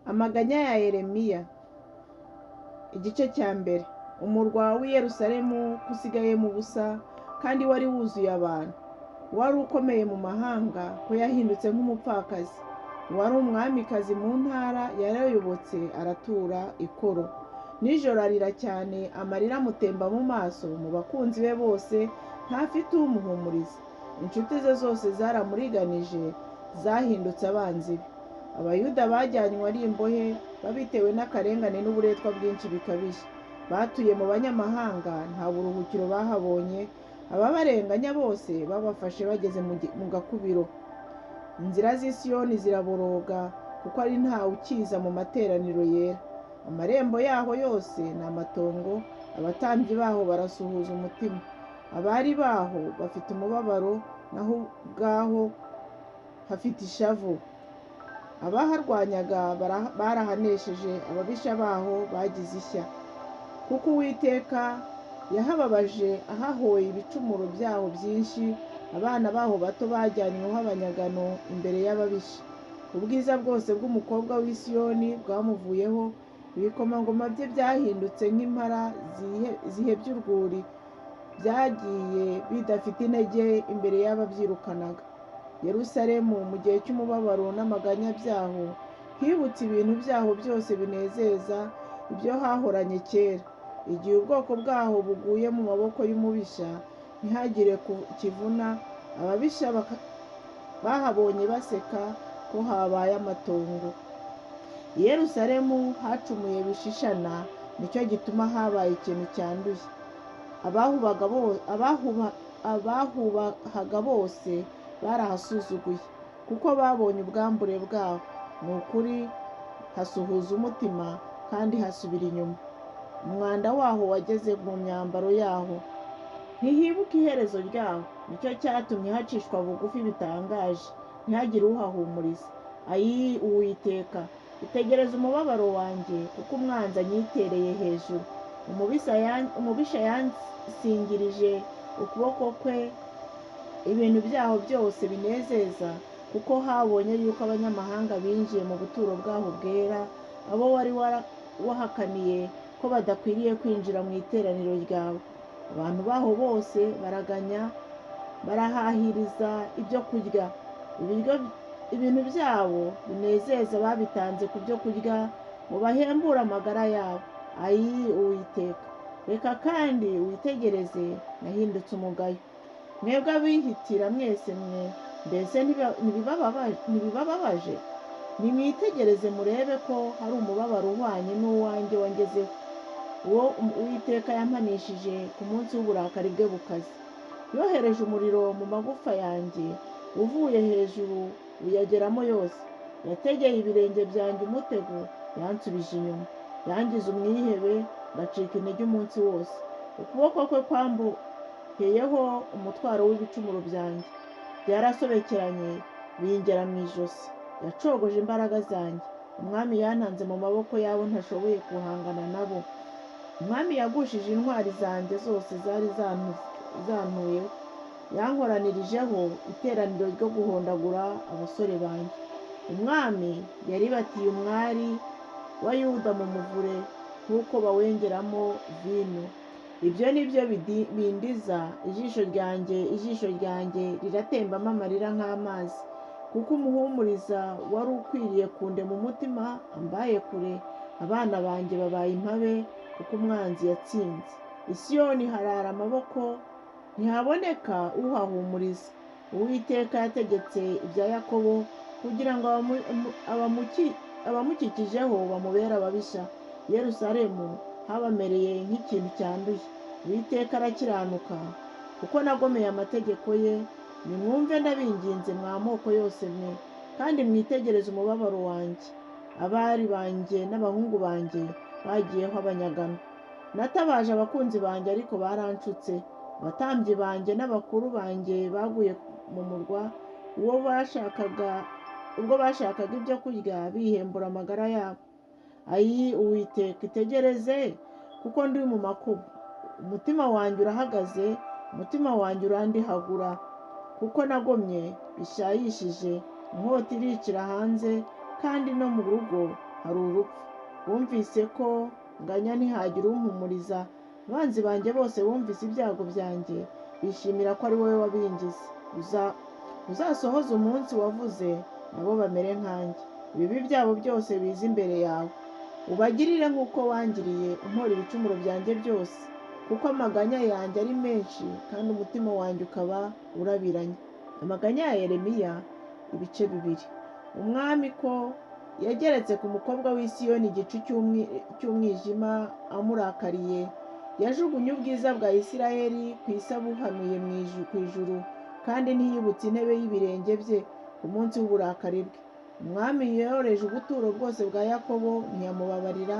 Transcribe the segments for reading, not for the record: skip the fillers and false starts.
Amaganya ya Yeremiya. Igice cya mbere. Umurwa w'i Yerusalemu usigaye mu busa kandi wari wuzuye abantu. Wari ukomeye mu mahanga ko yahindutse nk'umupfakazi. Wari umwamikazi mu ntara yarayobotse aratura ikoro. Nijoro arira cyane, amarira amutemba mu maso. Mu bakunzi be bose ntafite umuhumuriza. Inshuti ze zose zaramuriganije, zahindutse abanzi be. Abayuda bajyanywe ari imbohe babitewe n'akarengane n'uburetwa bwinshi bikabije. Batuye mu banyamahanga, nta buruhukiro bahabonye. Ababarenganya bose babafashe bageze mu gakubiro. Inzira z'i Siyoni ziraboroga, kuko ari ntawe ukiza mu materaniro yera. Amarembo yaho yose ni amatongo, abatambyi baho barasuhuza umutima. Abari baho bafite umubabaro, naho ubwaho hafite ishavu. Abaharwanyaga barahanesheje, ababisha baho bagize ishya. Kuko Uwiteka yahababaje ahahoye ibicumuro byaho byinshi. Abana baho bato bajyanyweho abanyagano imbere y'ababisha. Ubwiza bwose bw'umukobwa w'i Siyoni bwamuvuyeho. Ibikomangoma bye byahindutse nk'impara zihebye urwuri, byagiye bidafite intege imbere y'ababyirukanaga. Yerusalemu mu gihe cy'umubabaro n'amaganya byaho hibutse ibintu byaho byose binezeza, ibyo hahoranye kera. Igihe ubwoko bwaho buguye mu maboko y'umubisha, ntihagire kivuna. Ababisha bahabonye baseka ko habaye amatongo. I Yerusalemu hacumuye bishishana, nicyo gituma habaye ikintu cyanduye. Abahubahaga bose barahasuzuguye, kuko babonye ubwambure bwaho. Ni ukuri hasuhuza umutima kandi hasubira inyuma. Umwanda waho wageze mu myambaro yaho, ntihibuka iherezo ryaho. Nicyo cyatumye hacishwa bugufi bitangaje, ntihagire uhahumuriza. Ayi Uwiteka, itegereze umubabaro wanjye, kuko umwanzi anyitereye hejuru. Umubisha yansingirije ukuboko kwe. Ibintu byaho byose binezeza, kuko habonye yuko abanyamahanga binjiye mu buturo bwaho bwera, abo wari wahakaniye ko badakwiriye kwinjira mu iteraniro ryawe. Abantu baho bose baraganya, barahahiriza ibyo kurya. Ibintu byabo binezeza babitanze ku byo kurya, ngo bahembure amagara yabo. Ayi Uwiteka, reka kandi witegereze, nahindutse umugayo. Mwebwe abihitira mwese mwe, mbese ntibibababaje? Nimwitegereze murebe ko hari umubabaro uhwanye n'uwanjye wangezeho, uwo Uwiteka yampanishije ku munsi w'uburakari bwe bukaze. Yohereje umuriro mu magufa yanjye, uvuye hejuru uyageramo yose. Yategeye ibirenge byanjye umutego, yansubije inyuma. Yangize umwihebe, ngacika intege umunsi wose. Ukuboko kwe kwamboheyeho umutwaro w'ibicumuro byanjye. Byarasobekeranye bingera mu ijosi. Yacogoje imbaraga zanjye. Umwami yantanze mu maboko y'abo ntashoboye guhangana nabo. Umwami yagushije intwari zanjye zose zari zantuyeho. Yankoranirijeho iteraniro ryo guhondagura abasore banjye. Umwami yaribatiye umwari wa Yuda mu muvure, nk'uko bawengeramo vino. Ibyo ni byo bindiza ijisho ryanjye riratembamo amarira nk'amazi, kuko umuhumuriza wari ukwiriye kundema umutima ambaye kure. Abana banjye babaye impabe, kuko umwanzi yatsinze. I Siyoni harara amaboko, ntihaboneka uhahumuriza. Uwiteka yategetse ibya Yakobo, kugira ngo abamukikijeho bamubere ababisha. Yerusalemu habamereye nk'ikintu cyanduye. Uwiteka arakiranuka, kuko nagomeye amategeko ye. Nimwumve ndabinginze mwa moko yose mwe, kandi mwitegereze umubabaro wanjye. Abari banjye n'abahungu banjye bagiyeho abanyagano. Natabaje abakunzi banjye, ariko baranshutse. Abatambyi banjye n'abakuru banjye baguye mu murwa, ubwo bashakaga ibyo kurya bihembura amagara yabo. Ayi Uwiteka, itegereze, kuko ndi mu makuba. Umutima wanjye urahagaze, umutima wanjye urandihagura, kuko nagomye bishayishije. Inkota iricira hanze, kandi no mu rugo hari urupfu. Bumvise ko nganya ntihagire umpumuriza. Abanzi banjye bose bumvise ibyago byanjye, bishimira ko ari wowe wabingize. Uzasohoze umunsi wavuze, nabo bamere nkanjye. Ibibi byabo byose biza imbere yawe. Ubagirire nk'uko wangiriye, umpora ibicumuro byanjye byose. Kuko amaganya yanjye ari menshi, kandi umutima wanjye ukaba urabiranye. Amaganya ya Yeremiya, ibice 2. Umwami ko yageretse ku mukobwa w'i Siyoni igicu cy'umwijima amurakariye, yajugunye ubwiza bwa Isirayeli ku isi abuhanuye ku ijuru, kandi ntiyibutse intebe y'ibirenge bye ku munsi w'uburakari bwe. Umwami yoroheje ubuturo bwose bwa Yakobo, ntiyamubabarira.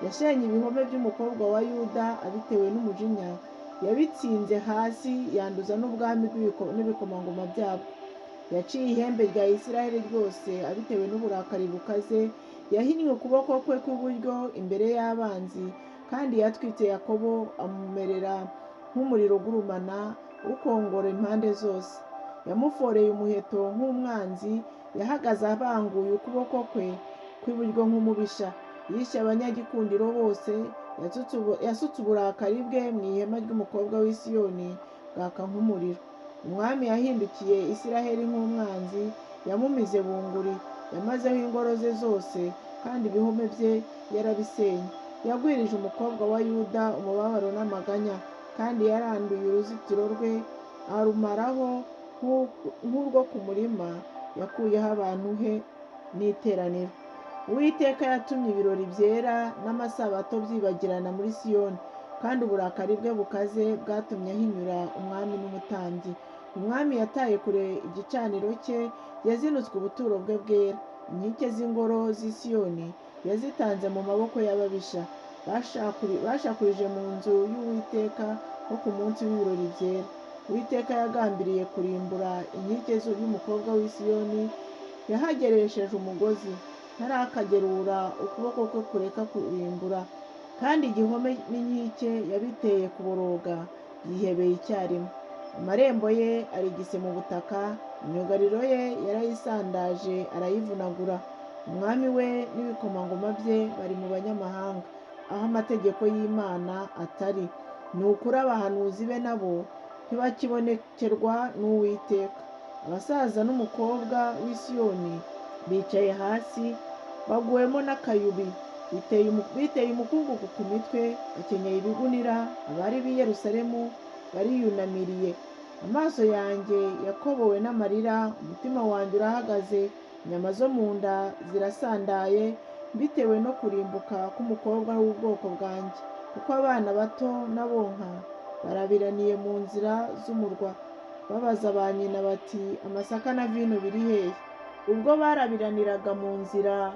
Yashenye ibihome by'umukobwa wa Yuda abitewe n'umujinya, yabitsinze hasi, yanduza n'ubwami n'ibikomangoma byabwo. Yaciye ihembe rya Isirayeli ryose abitewe n'uburakari bukaze. Yahinnye ukuboko kwe kw'iburyo imbere y'abanzi, kandi yatwitse Yakobo amumerera nk'umuriro ugurumana ukongora impande zose. Yamuforeye umuheto nk'umwanzi, yahagaze abanguye ukuboko kwe kw'iburyo nk'umubisha. Yishe abanyagikundiro bose, yasutse uburakari bwe mu ihema ry'umukobwa w'i Siyoni bwaka nk'umuriro. Umwami yahindukiye Isiraheli nk'umwanzi, yamumize bunguri, yamazeho ingoro ze zose, kandi ibihome bye yarabisenye. Yagwirije umukobwa wa Yuda umubabaro n'amaganya, kandi yaranduye uruzitiro rwe arumaraho nk'urwo ku murima yakuyeho abantu he n'iteraniro. Uwiteka yatumye ibirori byera n'amasabato byibagirana muri Siyoni, kandi uburakari bwe bukaze bwatumye ahinyura umwami n'umutambyi. Umwami yataye kure igicaniro cye, yazinutswe ubuturo bwe bwera. Inkike z'ingoro z'i Siyoni yazitanze mu maboko y'ababisha. Bashakurije mu nzu y'Uwiteka nko ku munsi w'ibirori byera. Uwiteka yagambiriye kurimbura inkike y'umukobwa w'i Siyoni, yahageresheje umugozi, ntarakagerura ukuboko kwe kureka kurimbura. Kandi igihome n'inkike yabiteye kuboroga, byihebeye icyarimwe. Amarembo ye arigise mu butaka, imyugariro ye yarayisandaje arayivunagura. Umwami we n'ibikomangoma bye bari mu banyamahanga, aho amategeko y'Imana atari. Ni ukuri abahanuzi be nabo ntibakibonekerwa n'Uwiteka. Abasaza n'umukobwa w'i Siyoni bicaye hasi, baguwemo n'akayubi, biteye umukungugu ku mitwe, bakenyeye ibigunira. Abari b'i Yerusalemu bariyunamiriye. Amaso yanjye yakobowe n'amarira, umutima wanjye urahagaze, inyama zo mu nda zirasandaye, bitewe no kurimbuka k'umukobwa w'ubwoko bwanjye. Kuko abana bato n'abonka barabiraniye mu nzira z'umurwa, babaza ba nyina bati, amasaka na vino biri hehe? Ubwo barabiraniraga mu nzira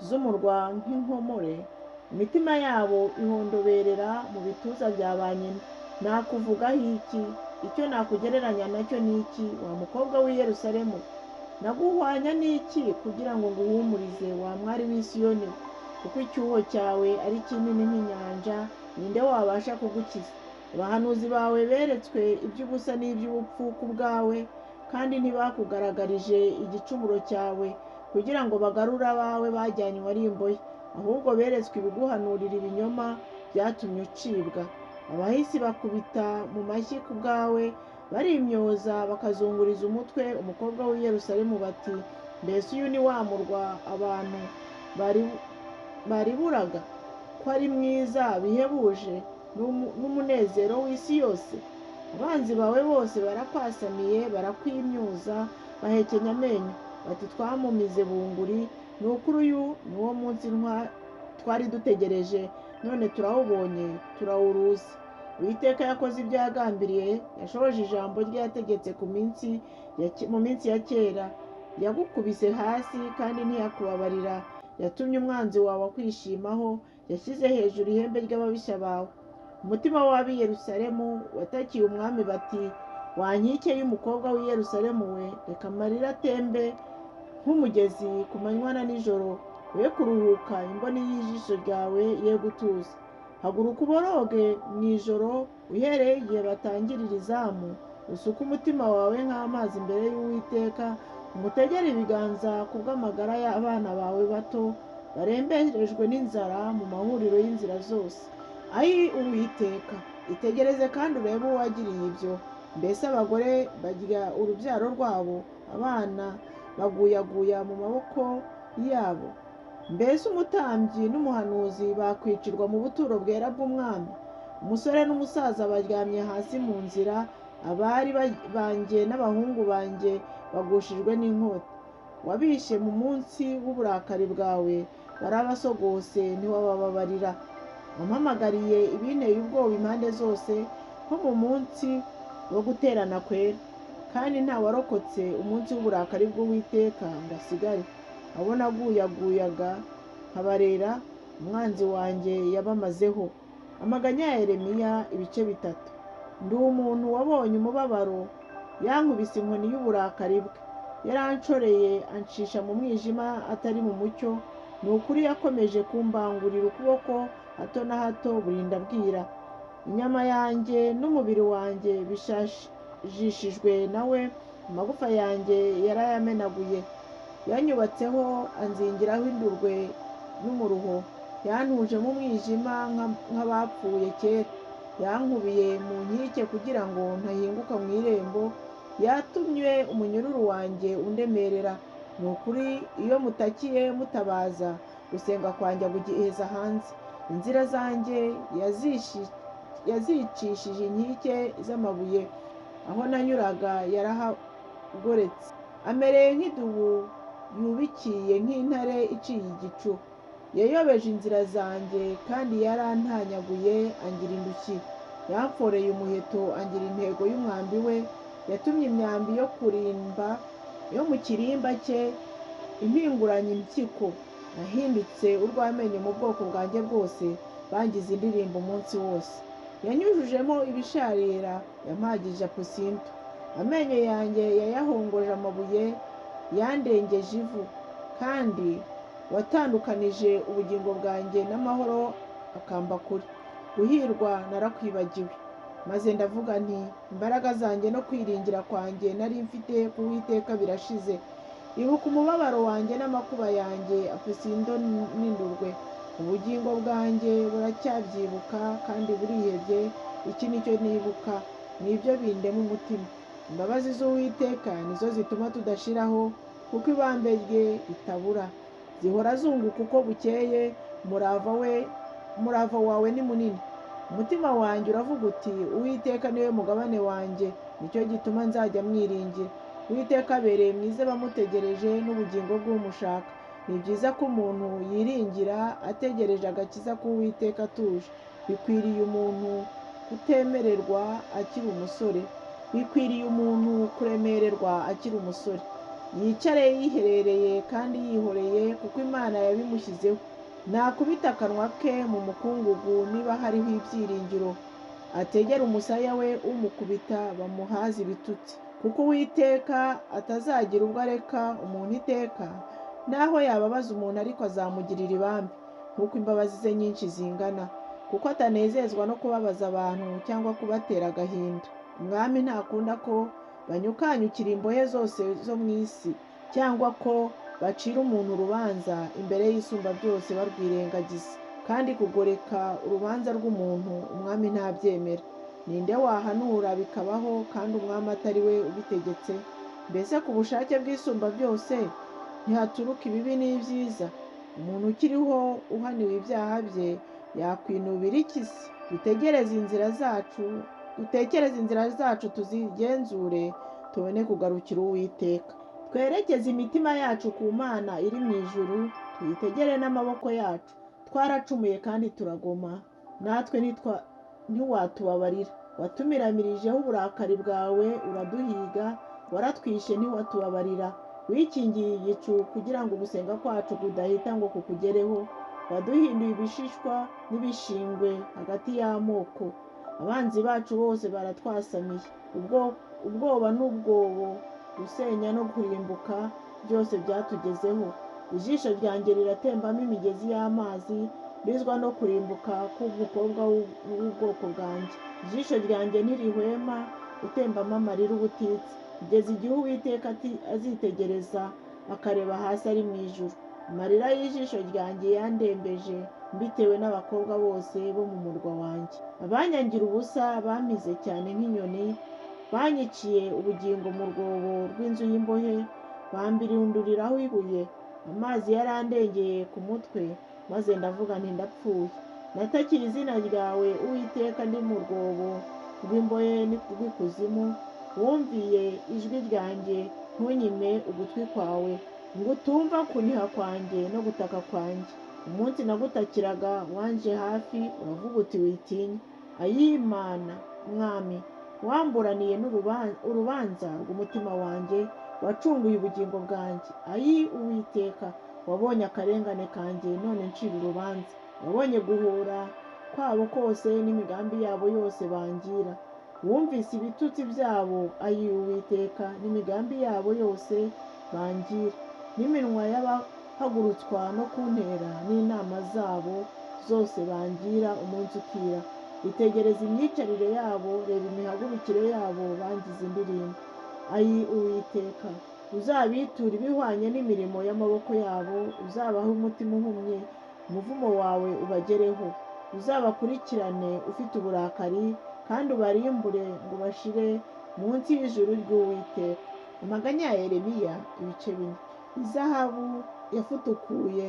z'umurwa nk'inkomore, imitima yabo ihondoberera mu bituza bya ba nyina. Nakuvugaho iki? Icyo nakugereranya nacyo ni iki, wa mukobwa w'i Yerusalemu? Naguhwanya n'iki kugira ngo nguhumurize, wa mwari w'i Siyoni? Kuko icyuho cyawe ari kinini nk'inyanja, ninde wabasha kugukiza? Abahanuzi bawe beretswe iby'ubusa n'iby'ubupfu ku bwawe, kandi ntibakugaragarije igicumuro cyawe kugira ngo bagarure abawe bajyanywe ari imbohe. Ahubwo beretswe ibiguhanurira ibinyoma byatumye ucibwa. Abahisi bakubita mu mashyi ku bwawe, barimyoza bakazunguriza umutwe umukobwa w'i Yerusalemu bati, mbese uyu ni wa murwa abantu bariburaga ko ari mwiza bihebuje n'umunezero w'isi yose? Abanzi bawe bose barakwasamiye, barakwimyuza, bahekenya amenyo bati, twamumize bunguri. Ni ukuri uyu ni wo munsi twari dutegereje, none turawubonye, turawuruzi. Uwiteka yakoze ibyo yagambiriye, yashohoje ijambo rye yategetse mu minsi ya kera. Yagukubise hasi kandi ntiyakubabarira, yatumye umwanzi wawe akwishimaho, yashyize hejuru ihembe ry'ababisha bawe. Umutima w'ab'i Yerusalemu watakiye umwami bati, wa nkike y'umukobwa w'i Yerusalemu we, reka amarira atembe nk'umugezi ku manywa na nijoro, we kuruhuka, imboni y'ijisho ryawe ye gutuza. Haguruka uboroge mu ijoro, uhereye igihe batangirira izamu, usuke umutima wawe nk'amazi imbere y'Uwiteka, umutegere ibiganza ku bw'amagara y'abana bawe bato, baremberejwe n'inzara mu mahuriro y'inzira zose. Ayi Uwiteka, itegereze kandi urebe uwagiriye ibyo. Mbese abagore barya urubyaro rwabo, abana baguyaguya mu maboko yabo. Mbese umutambyi n'umuhanuzi bakwicirwa mu buturo bwera bw'umwami. Umusore n'umusaza baryamye hasi mu nzira, abari banjye n'abahungu banjye bagushijwe n'inkota. Wabishe mu munsi w'uburakari bwawe, barabasogose ntiwabababarira. Wampamagariye ibinteye ubwoba impande zose, nko mu munsi wo guterana kwera. Kandi nta warokotse umunsi w'uburakari bw'Uwiteka ngo asigare. Abo naguyaguyaga nkabarera, umwanzi wanjye yabamazeho. Amaganya ya Yeremiya, ibice 3. Ndi umuntu wabonye umubabaro, yankubise inkoni y'uburakari bwe. Yaranshoreye ancisha mu mwijima atari mu mucyo. Ni ukuri yakomeje kumbangurira ukuboko hato na hato burinda bwira. Inyama yanjye n'umubiri wanjye bishajishijwe nawe, amagufa yanjye yarayamenaguye. Yanyubatseho anzingiraho indurwe n'umuruho. Yantuje mu mwijima nk'abapfuye kera. Yankubiye mu nkike kugira ngo ntahinguka mu irembo. Yatumye umunyururu wanjye undemerera. Ni ukuri iyo mutakiye mutabaza, gusenga kwanjye kugiheza hanze. Inzira zanjye yazicishije inkike z'amabuye. Aho nanyuraga yarahagoretse. Amereye nk'idubu yubikiye, nk'intare iciye igicu. Yayobeje inzira zanjye kandi yarantanyaguye angira indushyi. Yamforeye umuheto angira intego y'umwambi we. Yatumye imyambi yo kurimba yo mu kirimba cye impinguranya impyiko. Nahindutse urw'amenyo mu bwoko bwanjye bwose, bangize indirimbo umunsi wose. Yanyujujemo ibisharira, yampagije apusinto. Amenyo yanjye yayahongoje amabuye, yandengeje ivu. Kandi watandukanije ubugingo bwanjye n'amahoro akamba kure. Guhirwa narakwibagiwe. Maze ndavuga nti, imbaraga zanjye no kwiringira kwanjye nari mfite ku Uwiteka birashize. Ibuka umubabaro wanjye n'amakuba yanjye, apusindo n'indurwe. Ubugingo bwanjye buracyabyibuka kandi burihebye. Iki nicyo nibuka, nibyo bindema umutima. Imbabazi z'Uwiteka nizo zituma tudashiraho, kuko ibambe rye ritabura. Zihora zunguka uko bukeye. Umurava wawe ni munini. Umutima wanjye uravuga uti, Uwiteka niwe mugabane wanjye, nicyo gituma nzajya mwiringira. Uwiteka abereye mwiza abamutegereje, n'ubugingo bw'umushaka. Ni byiza ko umuntu yiringira ategereje agakiza k'Uwiteka atuje. Bikwiriye umuntu kutemererwa akiri umusore. Bikwiriye umuntu kuremererwa akiri umusore. Yicare yiherereye kandi yihoreye, kuko Imana yabimushyizeho. Nakubita akanwa ke mu mukungugu niba hariho ibyiringiro. Ategera umusaya we umukubita, bamuhaze ibitutsi. Kuko Uwiteka atazagira ubwo areka umuntu iteka, naho yababaza umuntu ariko azamugirira ibambe, nk'uko imbabazi ze nyinshi zingana. Kuko atanezezwa no kubabaza abantu cyangwa kubatera agahinda. Umwami ntakunda ko banyukanyukira imbohe zose zo mu isi, cyangwa ko bacira umuntu urubanza imbere y'Isumba byose barwirengagiza. Kandi kugoreka urubanza rw'umuntu umwami ntabyemera. Ninde wahanura bikabaho kandi umwami atari we ubitegetse? Mbese ku bushake bw'Isumba byose ntihaturuka ibibi n'ibyiza? Umuntu ukiriho uhaniwe ibyaha bye yakwinubira iki se? Dutekereze inzira zacu tuzigenzure, tubone kugarukira Uwiteka. Twerekeze imitima yacu ku Mana iri mu ijuru, tuyitegere n'amaboko yacu. Twaracumuye kandi turagoma, natwe ntiwatubabarira. Watumiramirijeho uburakari bwawe uraduhiga, waratwishe ntiwatubabarira. Wikingiye igicu kugira ngo gusenga kwacu kudahita ngo kukugereho. Waduhinduye ibishishwa n'ibishingwe hagati y'amoko. Abanzi bacu bose baratwasamiye. Ubwoba n'ubwobo, gusenya no kurimbuka byose byatugezeho. Ijisho ryanjye riratembamo imigezi y'amazi, rizwa no kurimbuka k'umukobwa w'ubwoko bwanjye. Ijisho ryanjye ntirihwema gutembamo amarira ubutitsa, kugeza igihe Uwiteka azitegereza akareba hasi ari mu ijuru. amarira y'ijisho ryanjye yandembeje mbitewe n'abakobwa bose bo mu murwa wanjye. Abanyangira ubusa bampize cyane nk'inyoni, banyiciye ubugingo mu rwobo rw'inzu y'imbohe, bambirunduriraho ibuye. Amazi yarandengeye ku mutwe, maze ndavuga nti ndapfuye. Natakira izina ryawe Uwiteka ndi mu rwobo rw'imbohe rw'ikuzimu. Wumviye ijwi ryanjye, ntunyime ugutwi kwawe, ngo utumva kuniha kwanjye no gutaka kwanjye. Umunsi nagutakiraga wanje hafi, uravuga uti witinya. Ayimana mwami, wamburaniye urubanza rw'umutima wanjye, wacunguye ubugingo bwanjye. Ayi Uwiteka, wabonye akarengane kanjye, none ncira urubanza. Wabonye guhura kwabo kose n'imigambi yabo yose bangira. Wumvise ibitutsi byabo, ayi Uwiteka, n'imigambi yabo yose bangira. N'iminwa y'abahagurutswa no kuntera n'inama zabo zose bangira umunsi ukira. Itegereza imyicarire yabo, reba imihagurukire yabo, bangize indirimbo. Ayi Uwiteka, uzabiture ibihwanye n'imirimo y'amaboko yabo, uzabahe umutima uhumye, umuvumo wawe ubagereho. Uzabakurikirane ufite uburakari, kandi ubarimbure ngo bashire munsi y'ijuru ry'Uwiteka. Amaganya ya Yeremiya, ibice 4. Izahabu yafutukuye,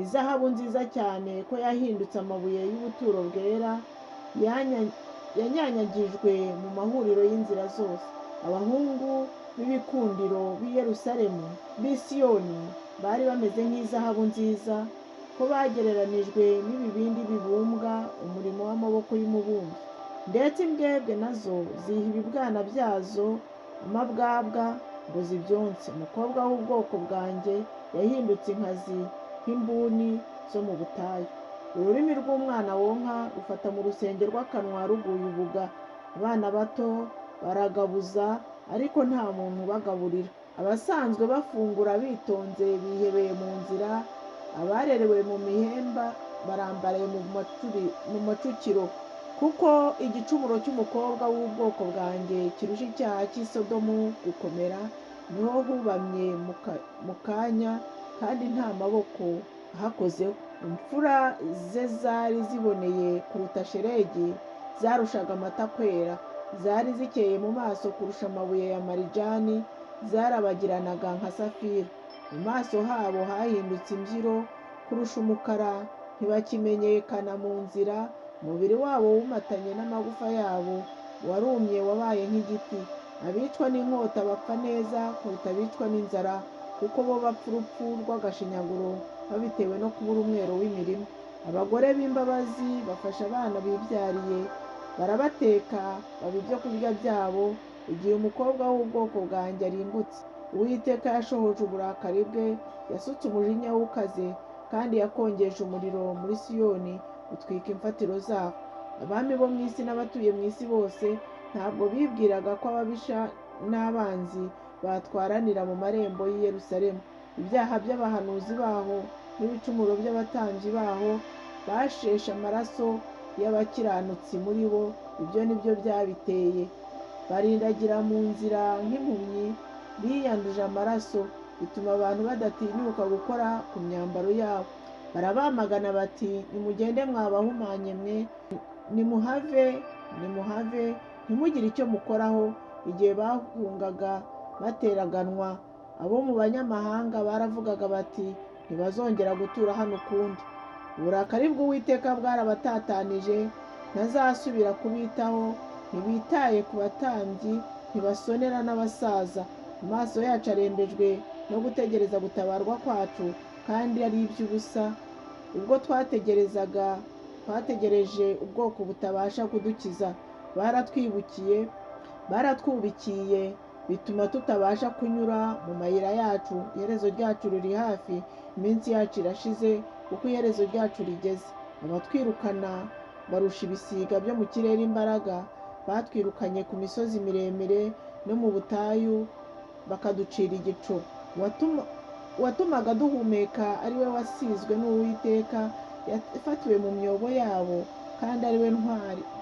izahabu nziza cyane ko yahindutse amabuye y'ubuturo bwera, yanyanyagijwe mu mahuriro y'inzira zose. Abahungu b'ibikundiro b'i Yerusalemu, b'i Siyoni, bari bameze nk'izahabu nziza, ko bagereranijwe n'ibibindi bibumbwa umurimo w'amaboko y'umubumbi. Ndetse imbwebwe nazo ziha ibibwana byazo amabwabwa ngo zibyonse. Umukobwa w'ubwoko bwanjye yahindutse inkazi nk'imbuni zo mu butayu. Ururimi rw'umwana wonka rufata mu rusenge rw'akanwa ruguye ubuga. Abana bato baragabuza, ariko nta muntu ubagaburira. Abasanzwe bafungura bitonze bihebeye mu nzira, abarerewe mu mihemba barambaraye mu macukiro. Kuko igicumuro cy'umukobwa w'ubwoko bwanjye kirusha icyaha cy'i Sodomu gukomera, niho hubamye mu kanya, kandi nta maboko ahakozeho. Imfura ze zari ziboneye kuruta shelegi, zarushaga amata kwera. Zari zikeye mu maso kurusha amabuye ya marijani, zarabagiranaga nka safira. Mu maso habo hahindutse imbyiro kurusha umukara, ntibakimenyekana mu nzira. Umubiri wabo wumatanye n'amagufa yabo warumye, wabaye nk'igiti. Abicwa n'inkota bapfa neza kuruta abicwa n'inzara, kuko bo bapfa urupfu rw'agashinyaguro babitewe no kubura umwero w'imirima. Abagore b'imbabazi bafasha abana bibyariye, barabateka baba ibyo kurya byabo, igihe umukobwa w'ubwoko bwanjye arimbutse. Uwiteka yashohoje uburakari bwe, yasutse umujinya w'ukaze, kandi yakongeje umuriro muri Siyoni utwika imfatiro zaho. Abami bo mu isi n'abatuye mu isi bose ntabwo bibwiraga ko ababisha n'abanzi batwaranira mu marembo y'i Yerusalemu. Ibyaha by'abahanuzi baho n'ibicumuro by'abatambyi baho basheshe amaraso y'abakiranutsi muri bo, ibyo ni byo byabiteye. Barindagira mu nzira nk'impumyi, biyanduje amaraso, bituma abantu badatinyuka gukora ku myambaro yabo. Barabamagana bati, nimugende mwabahumanye mwe, nimuhave, ntimugire icyo mukoraho. Igihe bahungaga bateraganwa, abo mu banyamahanga baravugaga bati, ntibazongera gutura hano ukundi. Uburakari bw'Uwiteka bwarabatatanije, ntazasubira kubitaho. Ntibitaye ku batambyi, ntibasonera n'abasaza. Amaso yacu arembejwe no gutegereza gutabarwa kwacu, kandi ari iby'ubusa. Ubwo twategereje ubwoko butabasha kudukiza. Baratwubikiye, bituma tutabasha kunyura mu mayira yacu. Iherezo ryacu riri hafi, iminsi yacu irashize, kuko iherezo ryacu rigeze. Abatwirukana barusha ibisiga byo mu kirere imbaraga. Batwirukanye ku misozi miremire no mu butayu, bakaducira igico. Watumaga duhumeka ari we wasizwe n'Uwiteka, yafatiwe mu myobo yabo, kandi ari we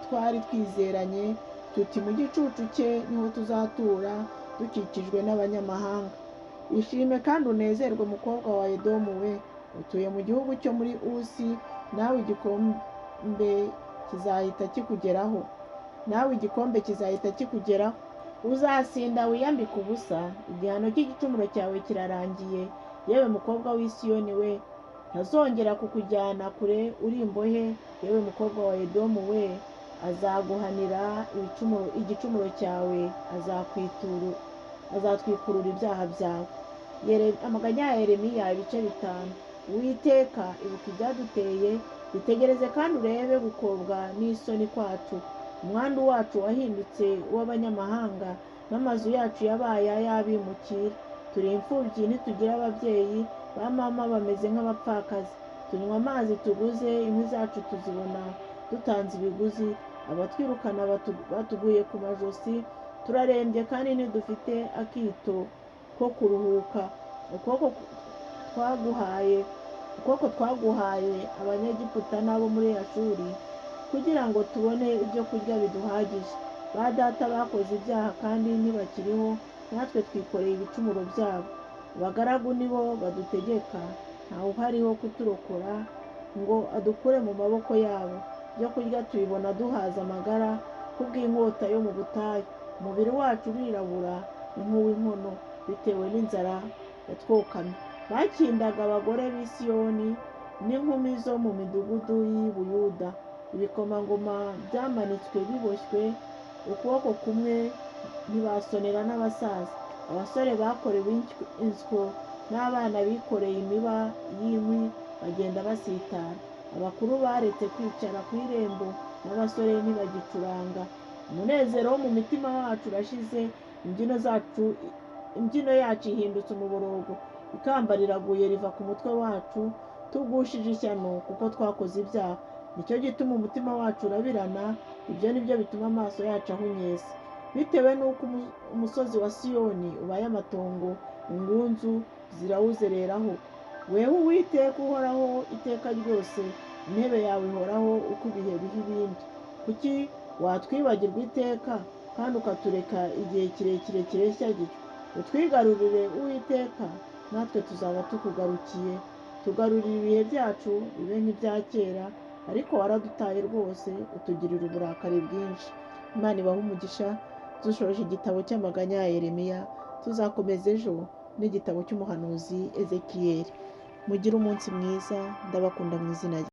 twari twizeranye, tuti mu gicucu cye niho tuzatura, dukikijwe n'abanyamahanga. Ishime kandi unezerwe, mukobwa wa Edomu we, utuye mu gihugu cyo muri Usi, nawe igikombe kizahita kikugeraho uzasinda wiyambike ubusa, igihano cy'igicumuro cyawe kirarangiye. Yewe mukobwa w'i Siyoni we, ntazongera kukujyana kure uri imbohe. Yewe mukobwa wa Edomu we, azaguhanira igicumuro cyawe, azatwikurura ibyaha byawe. Amaganya ya Yeremiya, ibice 5. Uwiteka, ibuka ibyaduteye, bitegereze kandi urebe gukobwa n'isoni kwacu. Umwandu wacu wahindutse uw'abanyamahanga, n'amazu yacu yabaye ay'abimukira. Turi imfubyi, ntitugira ababyeyi, ba mama bameze nk'abapfakazi. Tunywa amazi tuguze, inkwi zacu tuzibona dutanze ibiguzi. Abatwirukana batuguye ku majosi, turarembye kandi ntidufite akito ko kuruhuka. Ukuboko twaguhaye Abanyegiputa n'abo muri Ashuri, kugira ngo tubone ibyo kurya biduhagije. Ba data bakoze ibyaha kandi ntibakiriho, natwe twikoreye ibicumuro byabo. Abagaragu nibo badutegeka, ntawe uhariho kuturokora ngo adukure mu maboko yabo. Ibyo kurya tubibona duhaza amagara kubw'inkota yo mu butayu. Umubiri wacu urirabura ni nk'uw'inkono, bitewe n'inzara yatwokamye. Bakindaga abagore b'i Siyoni n'inkumi zo mu midugudu y'i Buyuda. Ibikomangoma byamanitswe biboshywe ukuboko kumwe, ntibasonera n'abasaza. Abasore bakorewe insyo n'abana bikoreye imiba y'inkwi bagenda basitara. Abakuru baretse kwicara ku irembo, n'abasore ntibagicuranga. Umunezero wo mu mitima wacu urashize, imbyino yacu ihindutse umuborogo. Ikamba riraguye riva ku mutwe wacu, tugushije ishyano kuko twakoze ibyaha. Nicyo gituma umutima wacu urabirana, ibyo ni byo bituma amaso yacu ahunyeza. Bitewe n'uko umusozi wa Siyoni ubaye amatongo, ingunzu zirawuzereraho. Weho Uwiteka uhoraho iteka ryose, intebe yawe ihoraho uko ibihe biha ibindi. Kuki watwibagirwa iteka kandi ukatureka igihe kirekire kireshya gityo? Utwigarurire Uwiteka, natwe tuzaba tukugarukiye. Tugarurire ibihe byacu bibe nk'ibya kera, ariko waradutaye rwose, utugirira uburakari bwinshi. Imana ibahe umugisha. Dushoje igitabo cy'amaganya ya Yeremiya, tuzakomeza ejo n'igitabo cy'umuhanuzi Ezekiyeli. Mugire umunsi mwiza, ndabakunda mu izina rye.